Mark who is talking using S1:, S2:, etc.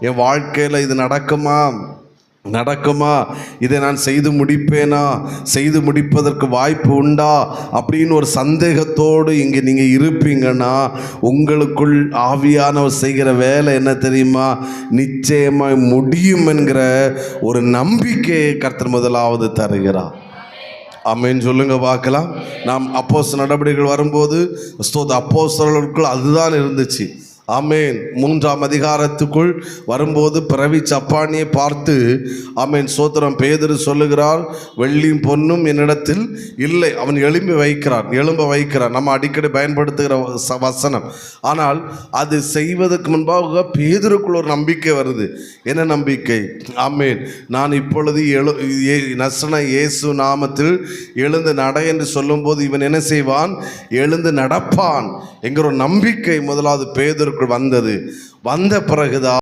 S1: என் வாழ்க்கையில் இது நடக்குமா, இதை நான் செய்து முடிப்பேனா, செய்து முடிப்பதற்கு வாய்ப்பு உண்டா அப்படின்னு ஒரு சந்தேகத்தோடு இங்கே நீங்கள் இருப்பீங்கன்னா, உங்களுக்குள் ஆவியானவர் செய்கிற வேலை என்ன தெரியுமா? நிச்சயமாய் முடியும் என்கிற ஒரு நம்பிக்கையை கர்த்தர் முதலாவது தருகிறார். ஆமென் சொல்லுங்க பார்க்கலாம். நாம் அப்போஸ்தலர் நடபடிகள் வரும்போது அப்போஸ்தலர்களுக்குள் அதுதான் இருந்துச்சு. ஆமேன். 3ஆம் அதிகாரத்துக்குள் வரும்போது பிறவி சப்பானியை பார்த்து ஆமேன் சோத்திரம் பேதுரு சொல்லுகிறார், வெள்ளியும் பொன்னும் என்னிடத்தில் இல்லை. அவன் எழும்ப வைக்கிறான். நம்ம அடிக்கடி பயன்படுத்துகிற வசனம். ஆனால் அது செய்வதற்கு முன்பாக பேதுருக்குள் ஒரு நம்பிக்கை வருது. என்ன நம்பிக்கை? ஆமேன், நான் இப்பொழுது நசன இயேசு நாமத்தில் எழுந்து நட என்று சொல்லும்போது இவன் என்ன செய்வான்? எழுந்து நடப்பான் என்கிற ஒரு நம்பிக்கை முதலாவது பேதுருக்குள் வந்த பிறகுதான்